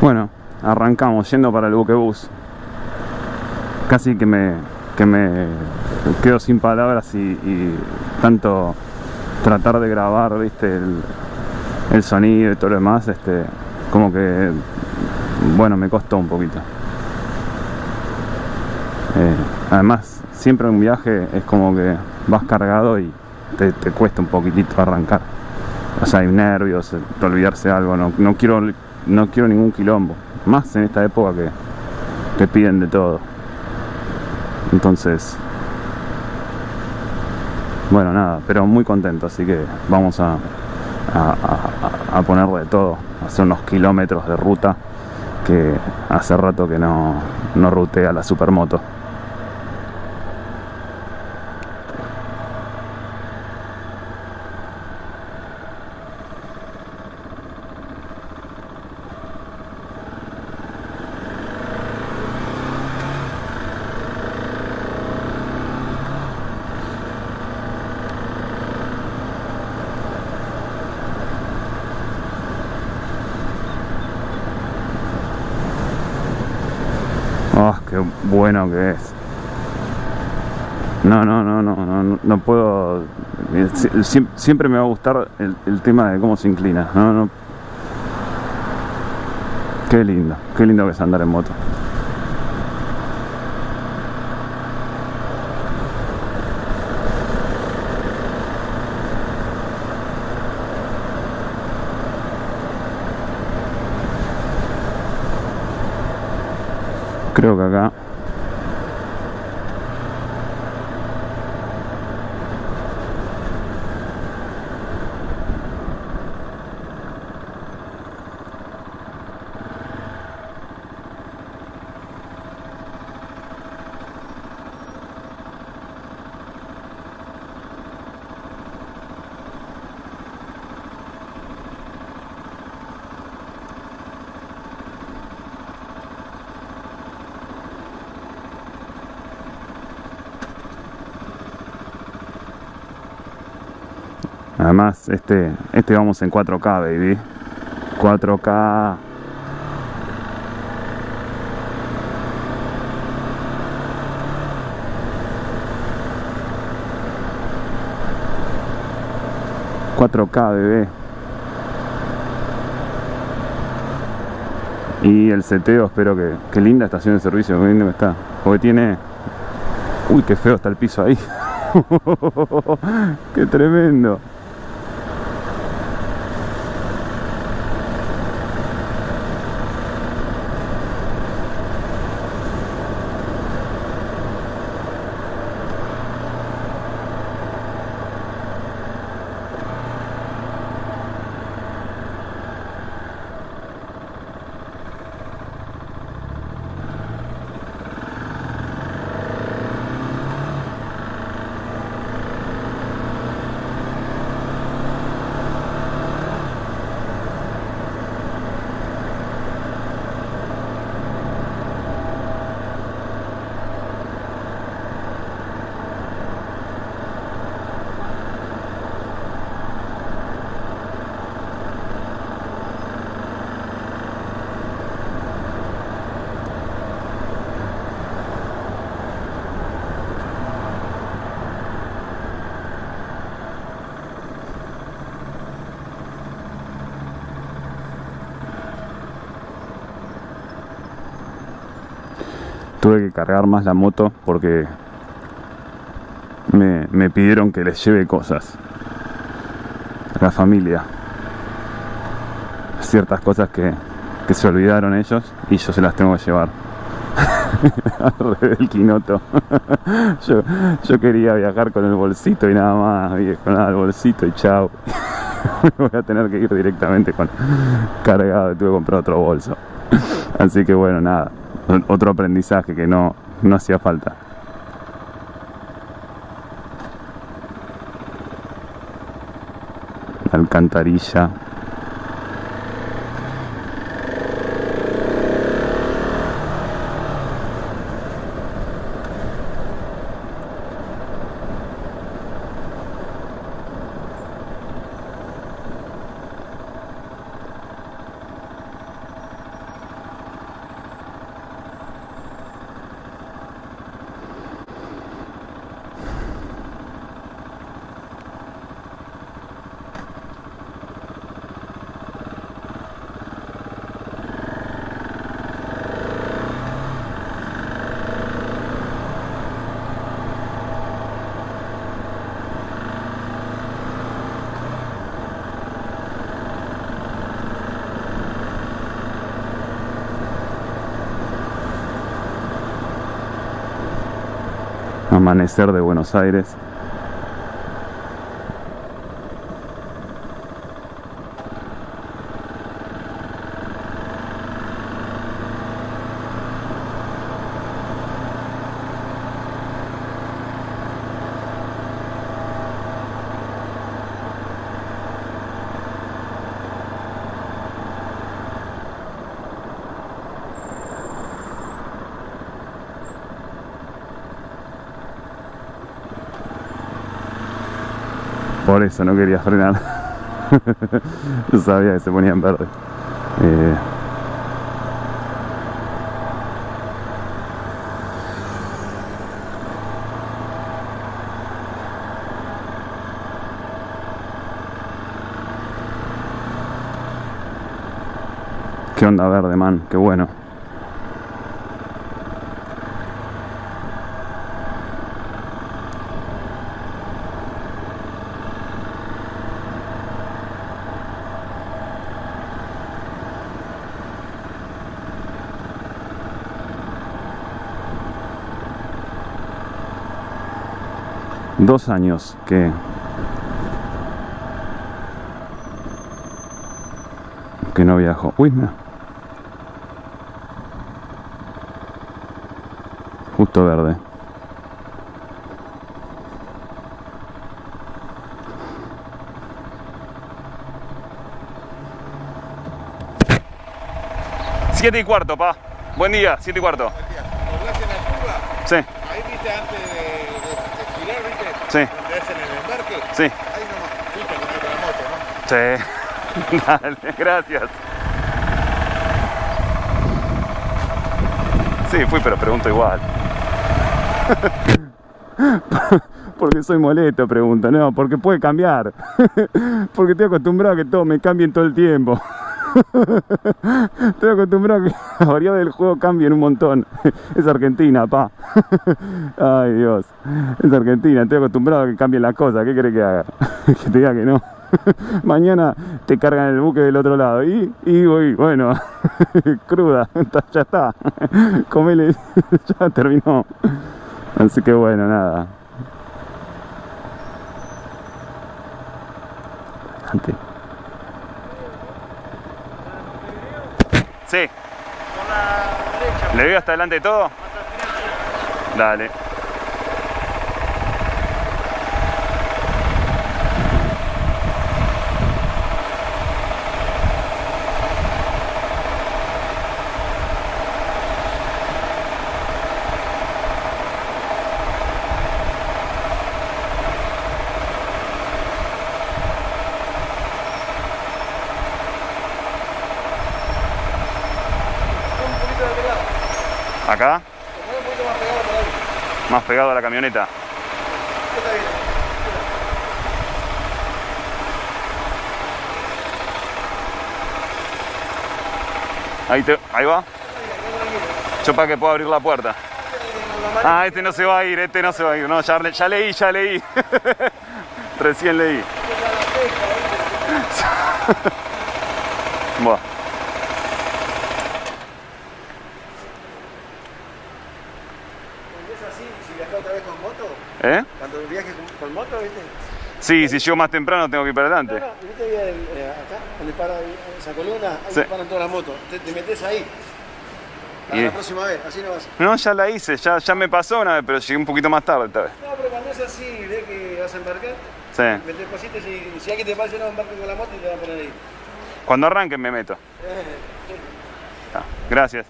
Bueno, arrancamos yendo para el buquebús. Casi que me quedo sin palabras y tanto tratar de grabar, viste, el sonido y todo lo demás, como que, bueno, me costó un poquito. Además, siempre en un viaje es como que vas cargado y te cuesta un poquitito arrancar. O sea, hay nervios, de olvidarse de algo, no quiero ningún quilombo. Más en esta época que te piden de todo. Entonces, bueno, nada, pero muy contento, así que vamos a ponerle de todo, a hacer unos kilómetros de ruta que hace rato que no rutea la supermoto. Oh, qué bueno que es. No puedo. Siempre me va a gustar el tema de cómo se inclina. Qué lindo que es andar en moto. Creo que acá además vamos en 4K, baby. 4K. Bebé. Y el seteo, espero que linda estación de servicio, que lindo que está. Porque tiene... Uy, qué feo está el piso ahí. Qué tremendo. Tuve que cargar más la moto porque me pidieron que les lleve cosas a la familia, ciertas cosas que se olvidaron ellos y yo se las tengo que llevar. Al revés del quinoto. yo quería viajar con el bolsito y nada más, viejo, nada, el bolsito y chao. Voy a tener que ir directamente con cargado, tuve que comprar otro bolso. Así que bueno, nada, otro aprendizaje que no hacía falta. La alcantarilla. Amanecer de Buenos Aires. Por eso no quería frenar. Yo sabía que se ponía en verde. ¿Qué onda verde, man? Qué bueno. Dos años que no viajo. Uy, mira. Justo verde. Siete y cuarto, pa. Buen día, 7 y cuarto. Buen día. ¿Doblás en la curva? Sí, Ahí viste antes de girar, ¿viste? sí, Donde hacen el embarque. sí, Ahí nomás. Viste con otra moto, ¿no? sí. Dale, gracias. Sí, fui, pero pregunto igual. Porque soy molesto, pregunto. No, porque puede cambiar. Porque estoy acostumbrado a que todo me cambie todo el tiempo. Estoy acostumbrado a que las variables del juego cambien un montón. Es Argentina, pa. Ay, Dios. Es Argentina, estoy acostumbrado a que cambien las cosas. ¿Qué querés que haga? Que te diga que no. Mañana te cargan el buque del otro lado. Y bueno, cruda, ya está. Comele, ya terminó. Así que bueno, nada. Ante. Sí. Por la derecha. ¿Le veo hasta adelante de todo? Dale. Un poquito de aquel lado. Acá, Te mueve un poquito más pegado por ahí. más pegado a la camioneta. Está bien. Ahí va. Yo para que pueda abrir la puerta. Ah, este no se va a ir, este no se va a ir. No, ya leí. Recién leí. Buah. ¿Es así? Si viajas otra vez con moto? ¿Eh? Cuando viajes con moto, ¿viste? Sí, si llego más temprano tengo que ir para No, adelante. no, ¿viste acá? Donde para esa columna, ahí Sí. paran todas las motos. Te metes ahí. Para Y- la próxima vez, así no vas. No, ya la hice, ya me pasó una vez, pero llegué un poquito más tarde esta vez. No, pero cuando es así, ves que vas a embarcar, Sí. metes cositas y si alguien te parece no embarque con la moto y te va a poner ahí. Cuando arranquen me meto. Ah, gracias.